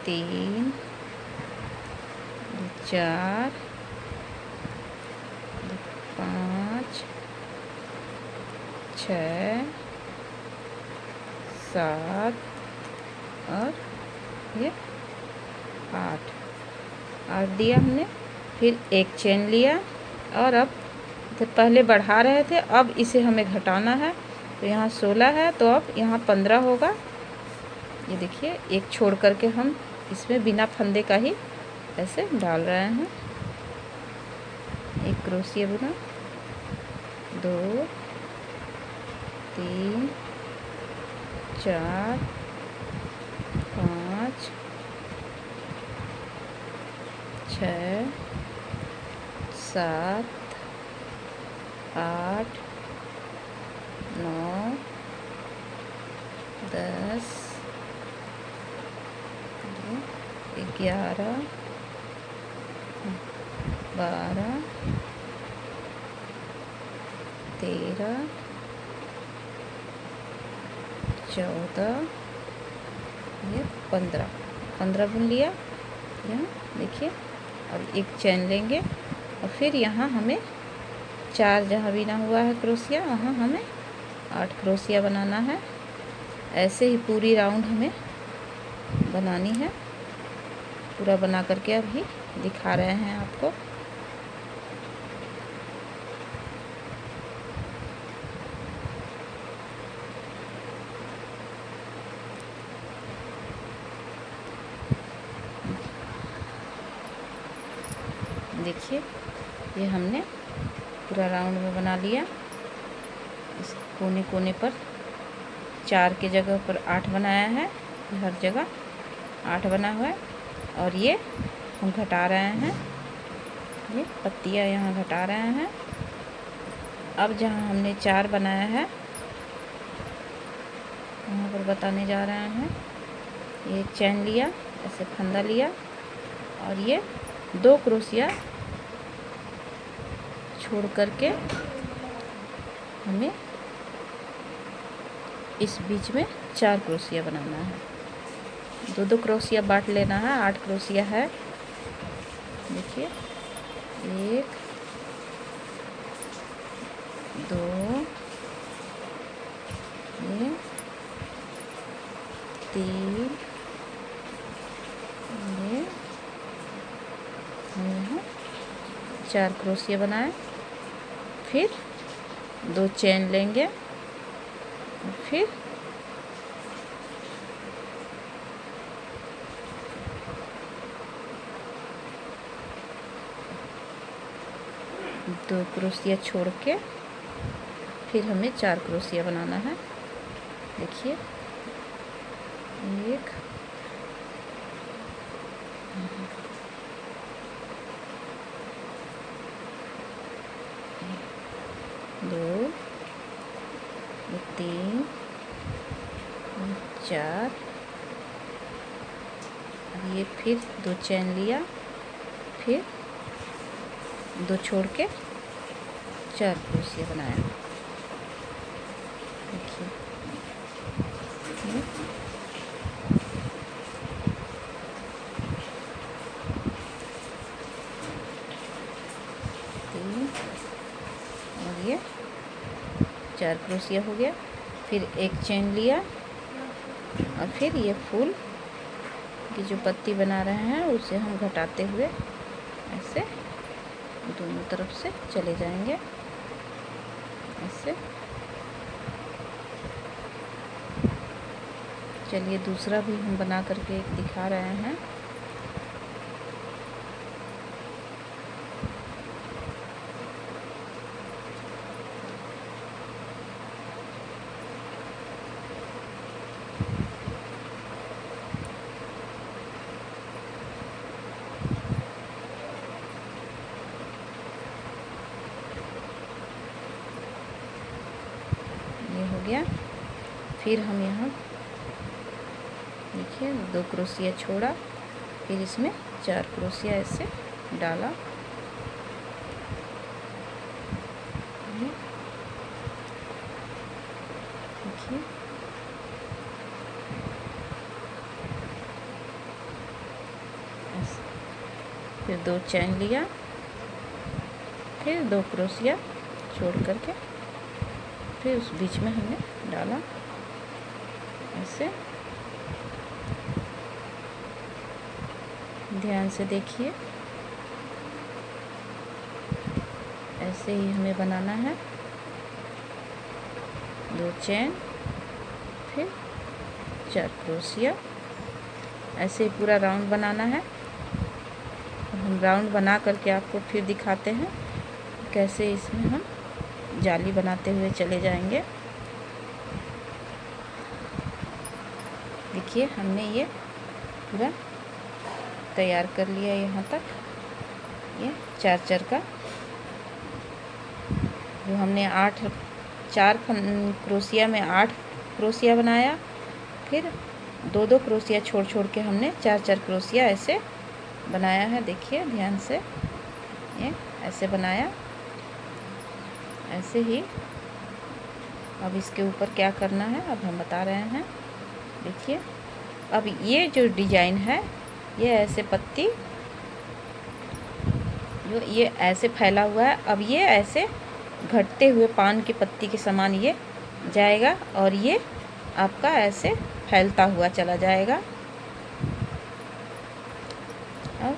3 4 5 6 7 और ये 8 दिया हमने। फिर एक चेन लिया और अब तो पहले बढ़ा रहे थे, अब इसे हमें घटाना है। तो यहाँ 16 है तो अब यहाँ 15 होगा। ये देखिए, एक छोड़ करके हम इसमें बिना फंदे का ही ऐसे डाल रहे हैं। एक क्रोशिया बुना, 2 3 4 5 6 7 8 9 10 11 12 13 14 ये 15 बुन लिया। यहाँ देखिए, अब एक चैन लेंगे और फिर यहाँ हमें 4 जहाँ बिना हुआ है क्रोशिया, वहाँ हमें 8 क्रोशिया बनाना है। ऐसे ही पूरी राउंड हमें बनानी है। पूरा बना करके अभी दिखा रहे हैं आपको। देखिए, ये हमने पूरा राउंड में बना लिया। इस कोने कोने पर 4 के जगह पर 8 बनाया है। हर जगह 8 बना हुआ है और ये हम घटा रहे हैं। ये पत्तियाँ यहाँ घटा रहे हैं। अब जहाँ हमने 4 बनाया है वहाँ पर बताने जा रहे हैं। ये चैन लिया, ऐसे फंदा लिया और ये 2 क्रोशिया छोड़ करके हमें इस बीच में 4 क्रोशिया बनाना है। 2 क्रोशिया बांट लेना है। 8 क्रोशिया है। देखिए, 1 2 ये 3 ये यहाँ 4 क्रोशिया बनाए। फिर 2 चेन लेंगे और फिर दो क्रोशिया छोड़ के फिर हमें 4 क्रोशिया बनाना है। देखिए, 1 2 3 4 ये फिर 2 चैन लिया, फिर 2 छोड़ के 4 क्रोशिया बनाया। देखिए, और ये 4 क्रोशिया हो गया। फिर एक चेन लिया और फिर ये फूल की जो पत्ती बना रहे हैं उसे हम घटाते हुए ऐसे दोनों तरफ से चले जाएंगे। ऐसे चलिए, दूसरा भी हम बना करके एक दिखा रहे हैं। ये हो गया। फिर हम यहाँ देखिए 2 क्रोशिया छोड़ा, फिर इसमें 4 क्रोशिया ऐसे डाला। देखिए, फिर 2 चैन लिया, फिर 2 क्रोशिया छोड़ करके फिर उस बीच में हमने डाला ऐसे। ध्यान से देखिए, ऐसे ही हमें बनाना है। 2 चैन, फिर 4 क्रोशिया, ऐसे ही पूरा राउंड बनाना है। हम राउंड बना करके आपको फिर दिखाते हैं कैसे इसमें हम जाली बनाते हुए चले जाएंगे। देखिए, हमने ये पूरा तैयार कर लिया यहाँ तक। ये 4 का जो हमने 4 क्रोशिया में 8 क्रोशिया बनाया, फिर 2 क्रोशिया छोड़ छोड़ के हमने 4 क्रोशिया ऐसे बनाया है। देखिए ध्यान से, ये ऐसे बनाया। ऐसे ही अब इसके ऊपर क्या करना है अब हम बता रहे हैं। देखिए, अब ये जो डिजाइन है, ये ऐसे पत्ती जो ये ऐसे फैला हुआ है, अब ये ऐसे घटते हुए पान की पत्ती के समान ये जाएगा और ये आपका ऐसे फैलता हुआ चला जाएगा। अब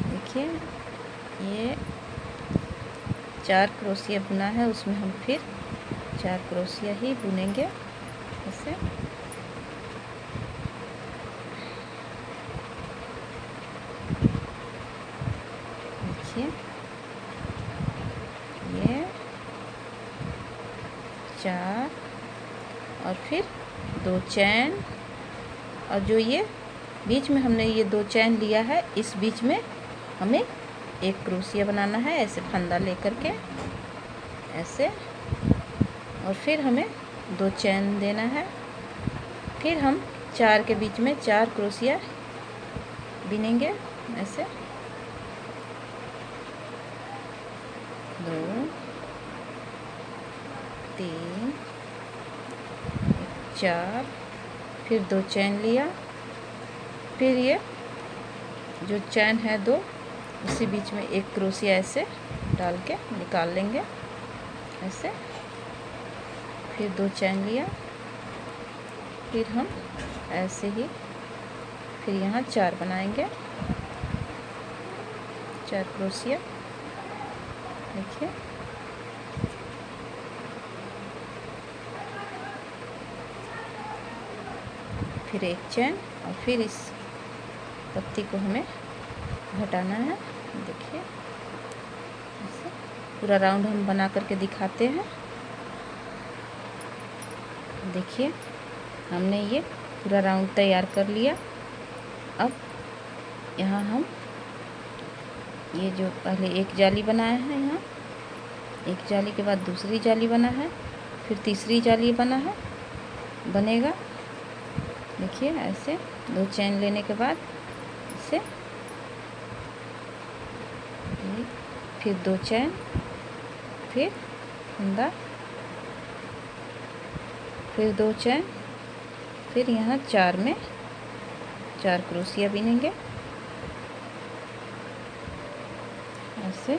देखिए, ये 4 क्रोशिया बुना है, उसमें हम फिर 4 क्रोशिया ही बुनेंगे ऐसे। देखिए, ये 4 और फिर 2 चैन, और जो ये बीच में हमने ये 2 चैन लिया है, इस बीच में हमें 1 क्रोशिया बनाना है ऐसे फंदा लेकर के ऐसे, और फिर हमें 2 चैन देना है। फिर हम 4 के बीच में 4 क्रोशिया बिनेंगे ऐसे। 2 3 4, फिर 2 चैन लिया, फिर ये जो चैन है 2, उसी बीच में 1 क्रोशिया ऐसे डाल के निकाल लेंगे ऐसे। फिर 2 चैन लिया, फिर हम ऐसे ही फिर यहाँ 4 बनाएंगे, 4 क्रोशिया। देखिए, फिर 1 चैन, और फिर इस पत्ती को हमें घटाना है। देखिए, ऐसे पूरा राउंड हम बना करके दिखाते हैं। देखिए, हमने ये पूरा राउंड तैयार कर लिया। अब यहाँ हम ये जो पहले एक जाली बनाया है, यहाँ एक जाली के बाद दूसरी जाली बना है, फिर तीसरी जाली बनेगा। देखिए, ऐसे 2 चैन लेने के बाद इसे फिर 2 चैन, फिर फंदा, फिर 2 चैन, फिर यहाँ 4 में 4 क्रोशिया बिनेंगे ऐसे।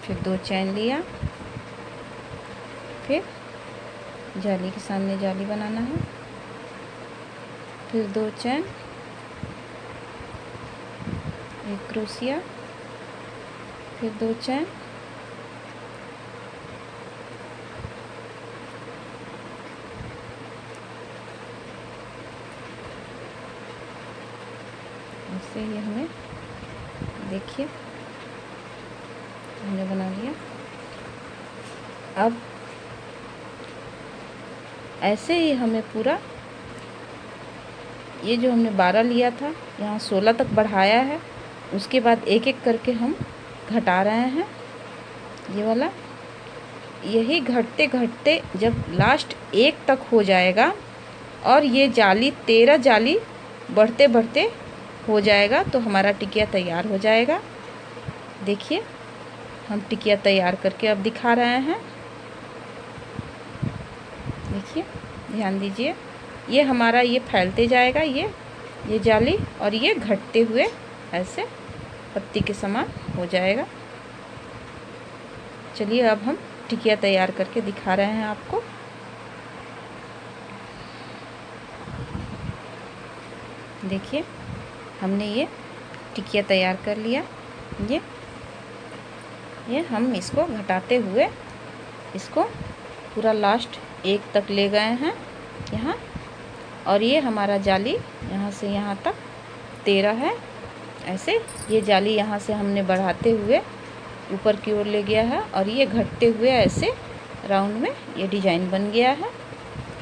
फिर 2 चैन लिया, फिर जाली के सामने जाली बनाना है, फिर 2 चैन, 1 क्रोशिया, फिर 2 चैन, ऐसे ही हमें देखिए हमने बना लिया। अब ऐसे ही हमें पूरा ये जो हमने 12 लिया था, यहाँ 16 तक बढ़ाया है, उसके बाद एक एक करके हम घटा रहे हैं ये वाला। यही घटते घटते जब लास्ट 1 तक हो जाएगा और ये जाली 13 जाली बढ़ते बढ़ते हो जाएगा तो हमारा टिकिया तैयार हो जाएगा। देखिए, हम टिकिया तैयार करके अब दिखा रहे हैं। देखिए, ध्यान दीजिए, ये हमारा ये फैलते जाएगा, ये जाली, और ये घटते हुए ऐसे पत्ती के समान हो जाएगा। चलिए अब हम टिकिया तैयार करके दिखा रहे हैं आपको। देखिए, हमने ये टिकिया तैयार कर लिया। ये हम इसको घटाते हुए इसको पूरा लास्ट एक तक ले गए हैं यहाँ, और ये हमारा जाली यहाँ से यहाँ तक 13 है। ऐसे ये जाली यहाँ से हमने बढ़ाते हुए ऊपर की ओर ले गया है, और ये घटते हुए ऐसे राउंड में ये डिजाइन बन गया है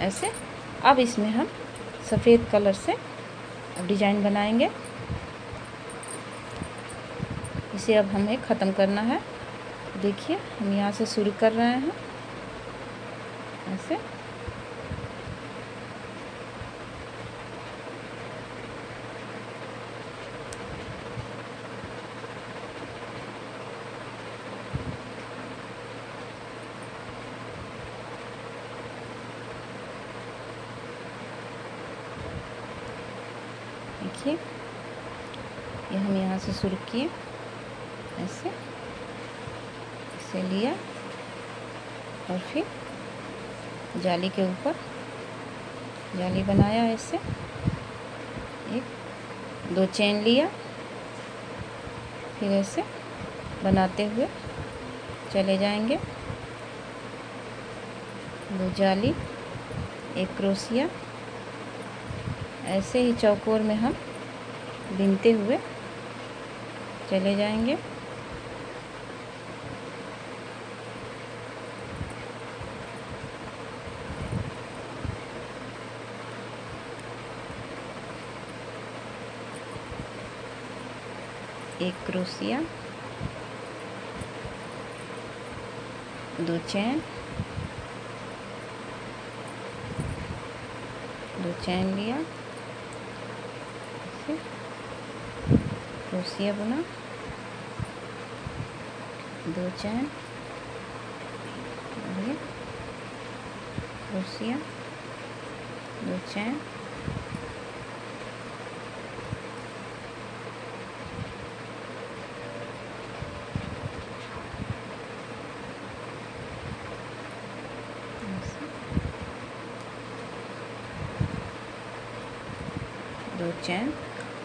ऐसे। अब इसमें हम सफ़ेद कलर से डिजाइन बनाएंगे। इसे अब हमें ख़त्म करना है। देखिए, हम यहाँ से शुरू कर रहे हैं ऐसे। देखिए, ये हम यहाँ से शुरू किए ऐसे, इसे लिया और फिर जाली के ऊपर जाली बनाया ऐसे, एक 2 चेन लिया, फिर ऐसे बनाते हुए चले जाएंगे। 2 जाली, 1 क्रोशिया, ऐसे ही चौकोर में हम बिनते हुए चले जाएंगे। एक क्रोशिया, 2 चैन, 2 चैन लिया, क्रोशिया बुना, 2 चैन, क्रोशिया, 2 चैन, दो चैन।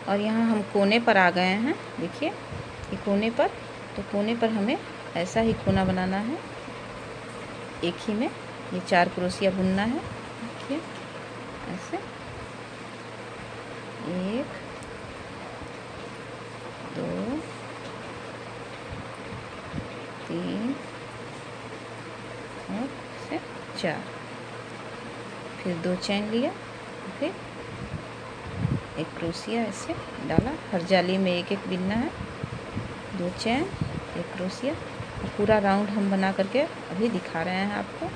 और यहाँ हम कोने पर आ गए हैं। देखिए, ये कोने पर, तो कोने पर हमें ऐसा ही कोना बनाना है। एक ही में ये 4 क्रोशिया बुनना है। देखिए, ऐसे 1 2 3 और से 4, फिर 2 चैन लिया, फिर 1 क्रोशिया ऐसे डाला। हर जाली में 1 1 बिनना है। 2 चैन, 1 क्रोशिया, पूरा राउंड हम बना करके अभी दिखा रहे हैं आपको।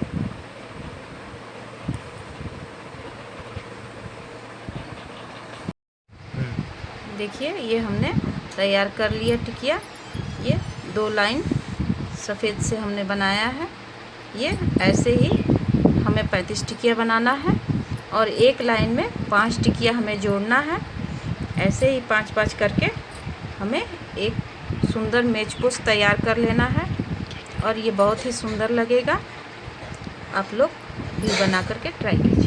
देखिए, ये हमने तैयार कर लिया टिकिया। ये 2 लाइन सफ़ेद से हमने बनाया है। ये ऐसे ही हमें 35 टिकिया बनाना है, और एक लाइन में 5 टिकिया हमें जोड़ना है। ऐसे ही 5-5 करके हमें एक सुंदर मेज पोस्ट तैयार कर लेना है, और ये बहुत ही सुंदर लगेगा। आप लोग भी बना करके ट्राई कीजिए।